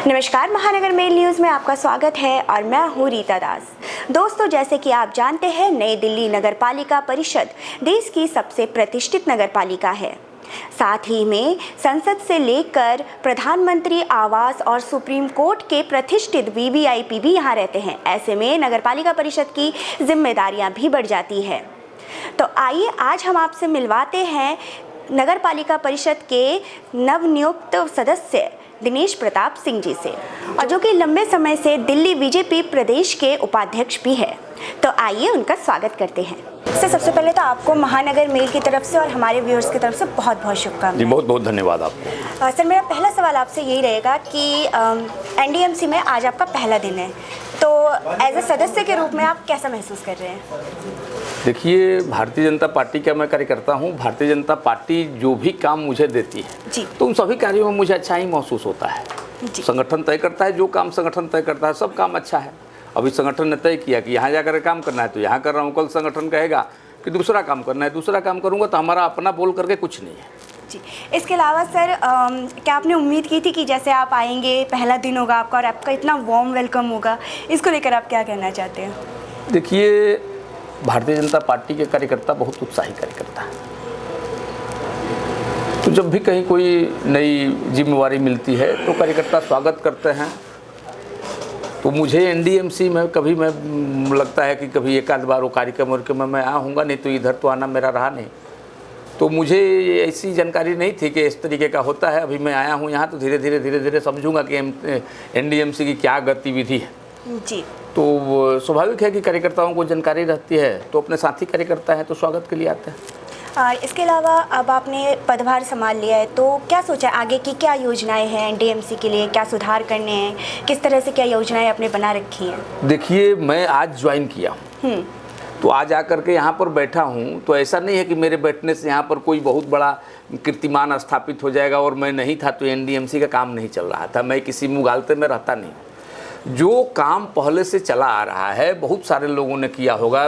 नमस्कार, महानगर mail news में आपका स्वागत है और मैं हूँ रीता दास। दोस्तों, जैसे कि आप जानते हैं, नई दिल्ली नगर पालिका परिषद देश की सबसे प्रतिष्ठित नगर पालिका है। साथ ही में संसद से लेकर प्रधानमंत्री आवास और सुप्रीम कोर्ट के प्रतिष्ठित वीवीआईपी भी यहाँ रहते हैं। ऐसे में नगर पालिका परिषद की जिम्मेदारियाँ भी बढ़ जाती है। तो आइए आज हम आपसे मिलवाते हैं नगर पालिका परिषद के नवनियुक्त सदस्य दिनेश प्रताप सिंह जी से, और जो कि लंबे समय से दिल्ली बीजेपी प्रदेश के उपाध्यक्ष भी है। तो आइए उनका स्वागत करते हैं। सर, सबसे पहले तो आपको महानगर मेल की तरफ से और हमारे व्यूअर्स की तरफ से बहुत बहुत शुभकामनाएं। जी, बहुत बहुत धन्यवाद आपको। सर, मेरा पहला सवाल आपसे यही रहेगा कि एनडीएमसी में आज आपका पहला दिन है, तो एज ए सदस्य के रूप में आप कैसा महसूस कर रहे हैं? देखिए, भारतीय जनता पार्टी का मैं कार्यकर्ता हूँ। भारतीय जनता पार्टी जो भी काम मुझे देती है जी, तो उन सभी कार्यों में मुझे अच्छा ही महसूस होता है। संगठन तय करता है, जो काम संगठन तय करता है सब काम अच्छा है। अभी संगठन ने तय किया कि यहाँ जाकर काम करना है तो यहाँ कर रहा हूँ, कल संगठन कहेगा कि दूसरा काम करना है, दूसरा काम करूँगा, तो हमारा अपना बोल करके कुछ नहीं है। जी, इसके अलावा सर, क्या आपने उम्मीद की थी कि जैसे आप आएंगे, पहला दिन होगा आपका और आपका इतना वार्म वेलकम होगा, इसको लेकर आप क्या कहना चाहते हैं? देखिए, भारतीय जनता पार्टी के कार्यकर्ता बहुत उत्साही कार्यकर्ता है। तो जब भी कहीं कोई नई जिम्मेवारी मिलती है तो कार्यकर्ता स्वागत करते हैं। तो मुझे एनडीएमसी में कभी मैं लगता है कि कभी एक आध बार वो कार्यक्रम में मैं आऊँगा, नहीं तो इधर तो आना मेरा रहा नहीं। तो मुझे ऐसी जानकारी नहीं थी कि इस तरीके का होता है। अभी मैं आया हूँ यहाँ तो धीरे धीरे समझूंगा कि एनडीएमसी की क्या गतिविधि है। जी, तो स्वाभाविक है कि कार्यकर्ताओं को जानकारी रहती है, तो अपने साथी कार्यकर्ता हैं तो स्वागत के लिए आते हैं। और इसके अलावा अब आपने पदभार संभाल लिया है, तो क्या सोचा है आगे की क्या योजनाएं हैं एनडीएमसी के लिए? क्या सुधार करने हैं? किस तरह से क्या योजनाएं आपने बना रखी हैं? देखिए, मैं आज ज्वाइन किया हूँ, तो आज आकर के यहाँ पर बैठा हूँ, तो ऐसा नहीं है कि मेरे बैठने से यहाँ पर कोई बहुत बड़ा कीर्तिमान स्थापित हो जाएगा। और मैं नहीं था तो एनडीएमसी का काम नहीं चल रहा था। मैं किसी मुगालते में रहता नहीं। जो काम पहले से चला आ रहा है, बहुत सारे लोगों ने किया होगा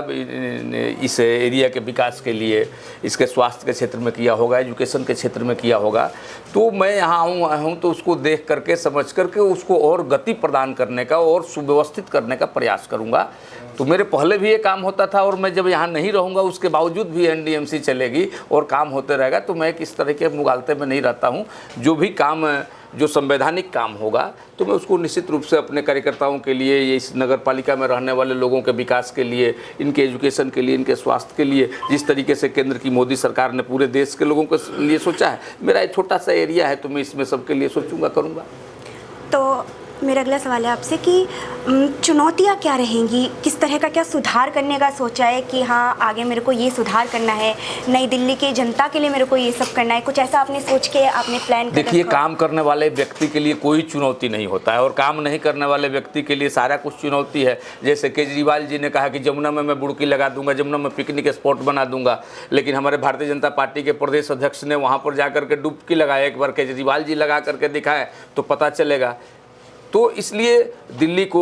इस एरिया के विकास के लिए, इसके स्वास्थ्य के क्षेत्र में किया होगा, एजुकेशन के क्षेत्र में किया होगा। तो मैं यहाँ आया हूँ तो उसको देख करके, समझ करके उसको और गति प्रदान करने का और सुव्यवस्थित करने का प्रयास करूँगा। तो मेरे पहले भी ये काम होता था और मैं जब यहाँ नहीं रहूँगा उसके बावजूद भी एनडीएमसी चलेगी और काम होते रहेगा। तो मैं किस तरह के मुगालते में नहीं रहता हूँ। जो भी काम, जो संवैधानिक काम होगा तो मैं उसको निश्चित रूप से अपने कार्यकर्ताओं के लिए, ये इस नगर पालिका में रहने वाले लोगों के विकास के लिए, इनके एजुकेशन के लिए, इनके स्वास्थ्य के लिए, जिस तरीके से केंद्र की मोदी सरकार ने पूरे देश के लोगों के लिए सोचा है, मेरा एक छोटा सा एरिया है तो मैं इसमें सबके लिए सोचूंगा, करूँगा। तो मेरा अगला सवाल है आपसे कि चुनौतियाँ क्या रहेंगी? किस तरह का क्या सुधार करने का सोचा है कि हाँ, आगे मेरे को ये सुधार करना है, नई दिल्ली के जनता के लिए मेरे को ये सब करना है? कुछ ऐसा आपने सोच के आपने प्लान कर? देखिए, काम करने वाले व्यक्ति के लिए कोई चुनौती नहीं होता है और काम नहीं करने वाले व्यक्ति के लिए सारा कुछ चुनौती है। जैसे केजरीवाल जी ने कहा कि जमुना में मैं बुड़की लगा दूंगा, जमुना में पिकनिक स्पॉट बना दूंगा, लेकिन हमारे भारतीय जनता पार्टी के प्रदेश अध्यक्ष ने वहाँ पर जाकर के डुबकी लगाया। एक बार केजरीवाल जी लगा करके दिखाए तो पता चलेगा। तो इसलिए दिल्ली को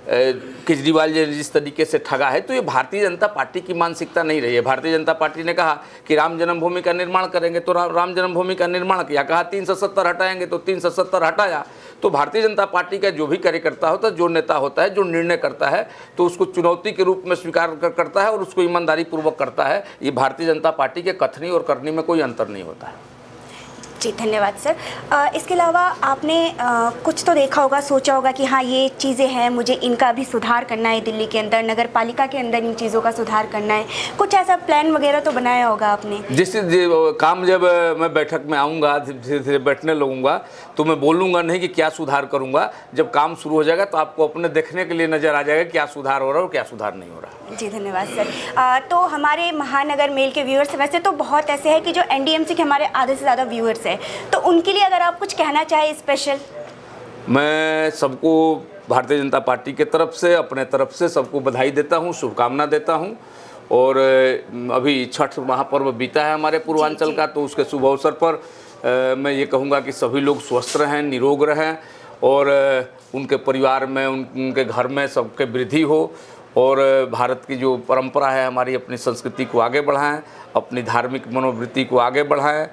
केजरीवाल जी ने जिस तरीके से ठगा है, तो ये भारतीय जनता पार्टी की मानसिकता नहीं रही है। भारतीय जनता पार्टी ने कहा कि राम जन्मभूमि का निर्माण करेंगे तो राम जन्मभूमि का निर्माण किया। कहा 370 हटाएंगे तो 370 हटाया। तो भारतीय जनता पार्टी का जो भी कार्यकर्ता होता है, जो नेता होता है, जो निर्णय करता है, तो उसको चुनौती के रूप में स्वीकार करता है और उसको ईमानदारी पूर्वक करता है। ये भारतीय जनता पार्टी के कथनी और करनी में कोई अंतर नहीं होता है। जी, धन्यवाद सर। इसके अलावा आपने कुछ तो देखा होगा, सोचा होगा कि हाँ, ये चीज़ें हैं, मुझे इनका भी सुधार करना है, दिल्ली के अंदर, नगर पालिका के अंदर इन चीज़ों का सुधार करना है। कुछ ऐसा प्लान वगैरह तो बनाया होगा आपने? जिससे काम, जब मैं बैठक में आऊँगा, धीरे धीरे बैठने लगूँगा, तो मैं बोलूँगा नहीं कि क्या सुधार करूँगा। जब काम शुरू हो जाएगा तो आपको अपने देखने के लिए नज़र आ जाएगा क्या सुधार हो रहा है और क्या सुधार नहीं हो रहा। जी, धन्यवाद सर। तो हमारे महानगर मेल के व्यूअर्स वैसे तो बहुत ऐसे हैं कि जो एनडीएमसी के हमारे आधे से ज़्यादा व्यूअर्स हैं, तो उनके लिए अगर आप कुछ कहना चाहें स्पेशल? मैं सबको भारतीय जनता पार्टी के तरफ से, अपने तरफ से सबको बधाई देता हूँ, शुभकामना देता हूँ। और अभी छठ महापर्व बीता है हमारे पूर्वांचल का, तो उसके शुभ अवसर पर मैं ये कहूँगा कि सभी लोग स्वस्थ रहें, निरोग रहें और उनके परिवार में, उनके घर में सबके वृद्धि हो और भारत की जो परंपरा है हमारी, अपनी संस्कृति को आगे बढ़ाएं, अपनी धार्मिक मनोवृत्ति को आगे बढ़ाएं।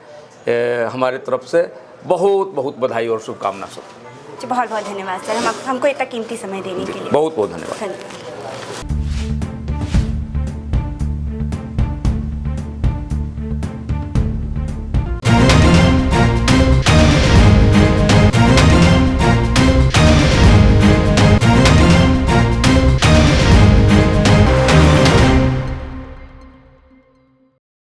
हमारे तरफ से बहुत बहुत बधाई और शुभकामना सब। जी बहुत बहुत धन्यवाद सर, हमको इतना कीमती समय देने के लिए। बहुत बहुत धन्यवाद। धन्यवाद।